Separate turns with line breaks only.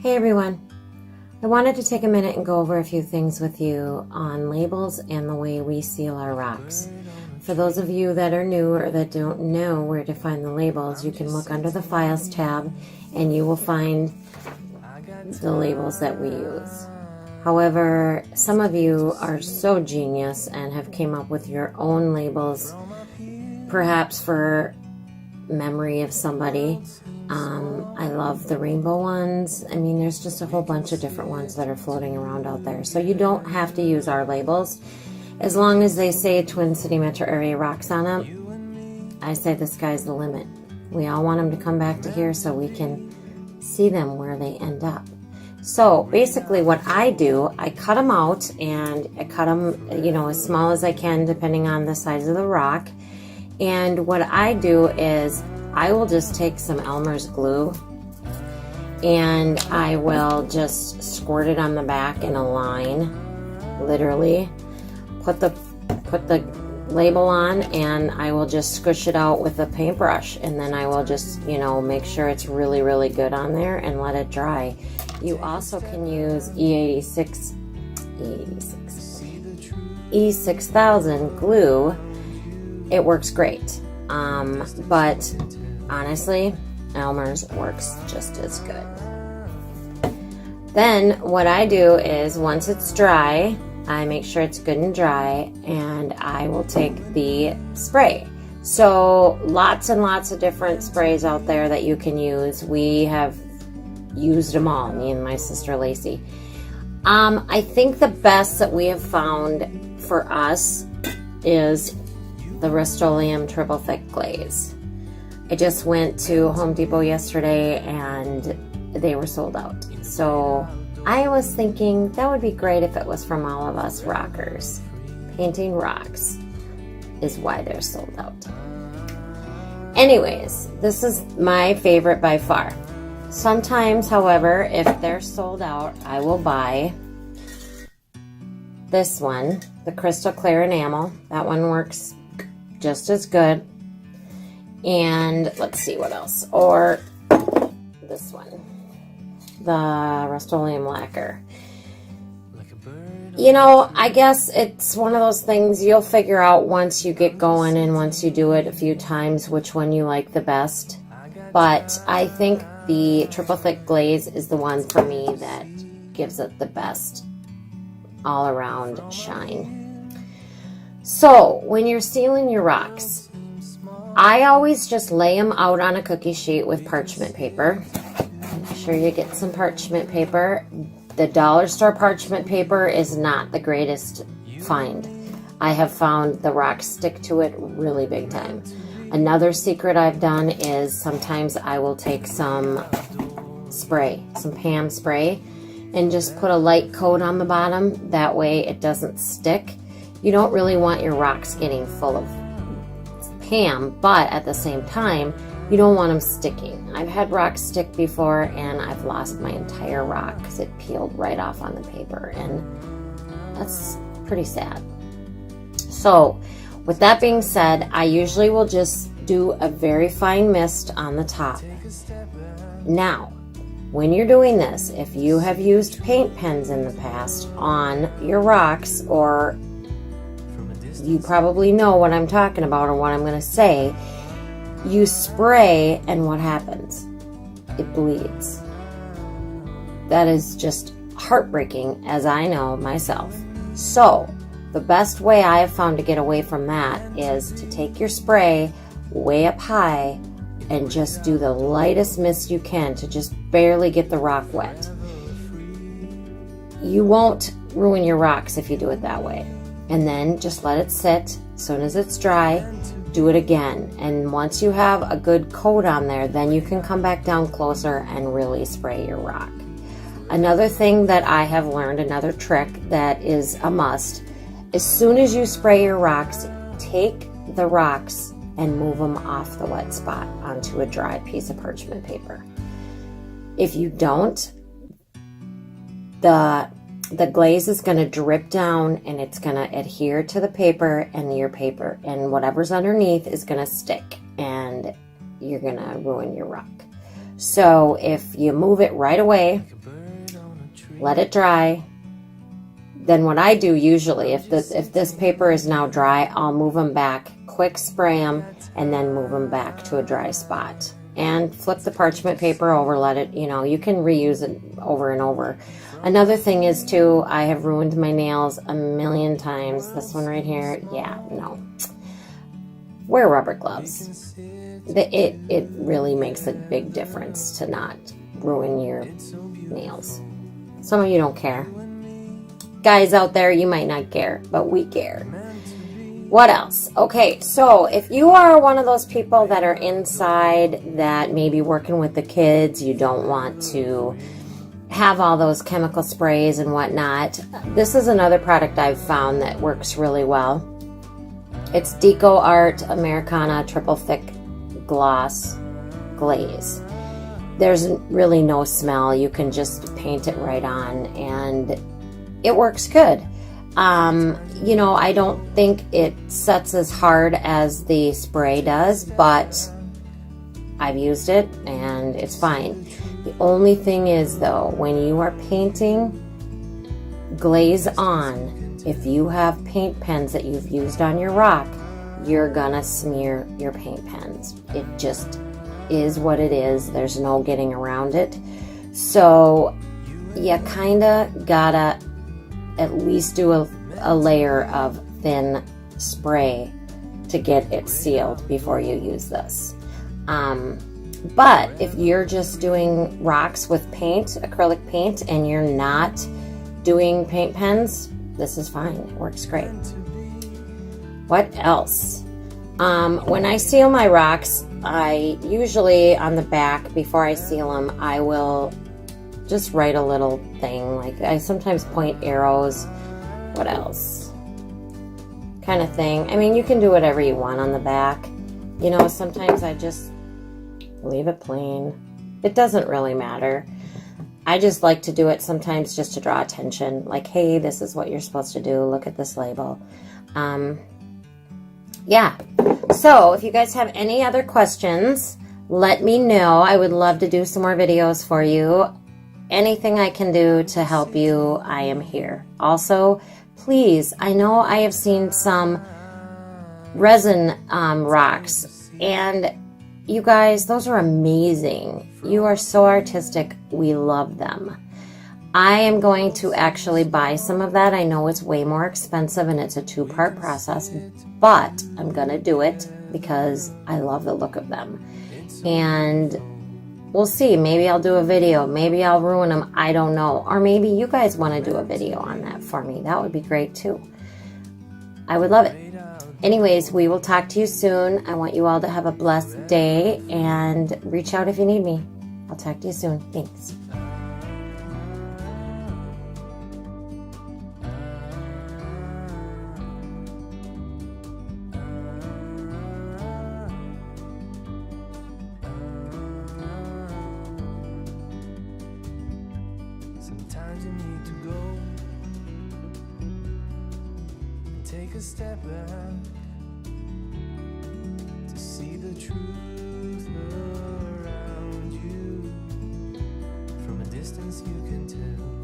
Hey everyone, I wanted to take a minute and go over a few things with you on labels and the way we seal our rocks. For those of you that are new or that don't know where to find the labels, you can look under the Files tab and you will find the labels that we use. However, some of you are so genius and have came up with your own labels, perhaps for memory of somebody. I love the rainbow ones. I mean, there's just a whole bunch of different ones that are floating around out there. So you don't have to use our labels. As long as they say Twin City Metro Area Rocks on them, I say the sky's the limit. We all want them to come back to here so we can see them where they end up. So basically what I do, I cut them out and I cut them, as small as I can depending on the size of the rock. And what I do is I will just take some Elmer's glue and I will just squirt it on the back in a line, literally. Put the label on and I will just squish it out with a paintbrush, and then I will just, make sure it's really, really good on there and let it dry. You also can use E6000 glue. It works great. But honestly, Elmer's works just as good. Then what I do is once it's dry, I make sure it's good and dry, and I will take the spray. So lots and lots of different sprays out there that you can use. We have used them all, me and my sister Lacey. I think the best that we have found for us is the Rust-Oleum Triple Thick Glaze. I just went to Home Depot yesterday and they were sold out. So I was thinking that would be great if it was from all of us rockers. Painting rocks is why they're sold out. Anyways, this is my favorite by far. Sometimes, however, if they're sold out, I will buy this one, the Crystal Clear Enamel. That one works just as good. And let's see what else. Or this one, the Rust-Oleum Lacquer. I guess it's one of those things you'll figure out once you get going and once you do it a few times which one you like the best. But I think the Triple Thick Glaze is the one for me that gives it the best all-around shine. So when you're sealing your rocks, I always just lay them out on a cookie sheet with parchment paper. Make sure you get some parchment paper. The dollar store parchment paper is not the greatest find. I have found the rocks stick to it really big time. Another secret I've done is sometimes I will take some spray, some Pam spray, and just put a light coat on the bottom. That way it doesn't stick. You don't really want your rocks getting full of Pam, but at the same time, you don't want them sticking. I've had rocks stick before and I've lost my entire rock because it peeled right off on the paper, and that's pretty sad. So with that being said, I usually will just do a very fine mist on the top. Now, when you're doing this, if you have used paint pens in the past on your rocks, or you probably know what I'm talking about or what I'm going to say, you spray and what happens? It bleeds. That is just heartbreaking, as I know myself. So the best way I have found to get away from that is to take your spray way up high and just do the lightest mist you can to just barely get the rock wet. You won't ruin your rocks if you do it that way. And then just let it sit. As soon as it's dry, do it again. And once you have a good coat on there, then you can come back down closer and really spray your rock. Another thing that I have learned, another trick that is a must, as soon as you spray your rocks, take the rocks and move them off the wet spot onto a dry piece of parchment paper. If you don't, the glaze is going to drip down and it's going to adhere to the paper, and your paper and whatever's underneath is going to stick, and you're going to ruin your rock. So if you move it right away, let it dry, then what I do usually, if this paper is now dry, I'll move them back, quick spray them, and then move them back to a dry spot. And flip the parchment paper over, let it, you can reuse it over and over. Another thing is too, I have ruined my nails a million times. This one right here, yeah, no. Wear rubber gloves. It really makes a big difference to not ruin your nails. Some of you don't care. Guys out there, you might not care, but we care. What else? Okay, so if you are one of those people that are inside that may be working with the kids, you don't want to have all those chemical sprays and whatnot, this is another product I've found that works really well. It's Deco Art Americana Triple Thick Gloss Glaze. There's really no smell. You can just paint it right on and it works good. I don't think it sets as hard as the spray does, but I've used it and it's fine. The only thing is though, when you are painting glaze on, if you have paint pens that you've used on your rock, you're gonna smear your paint pens. It just is what it is. There's no getting around it. So you kinda gotta at least do a layer of thin spray to get it sealed before you use this. But if you're just doing rocks with paint, acrylic paint, and you're not doing paint pens, this is fine. It works great. What else? When I seal my rocks, I usually on the back, before I seal them, I will just write a little thing. Like I sometimes point arrows. What else? Kind of thing. I mean, you can do whatever you want on the back. Sometimes I just leave it plain. It doesn't really matter. I just like to do it sometimes just to draw attention. Like, hey, this is what you're supposed to do. Look at this label. Yeah. So if you guys have any other questions, let me know. I would love to do some more videos for you. Anything I can do to help you, I am here. Also, please, I know I have seen some resin rocks, and you guys, those are amazing. You are so artistic. We love them. I am going to actually buy some of that. I know it's way more expensive and it's a 2-part process, but I'm going to do it because I love the look of them. And we'll see. Maybe I'll do a video. Maybe I'll ruin them. I don't know. Or maybe you guys want to do a video on that for me. That would be great too. I would love it. Anyways, we will talk to you soon. I want you all to have a blessed day and reach out if you need me. I'll talk to you soon. Thanks.
Sometimes you need to go and take a step back to see the truth around you. From a distance you can tell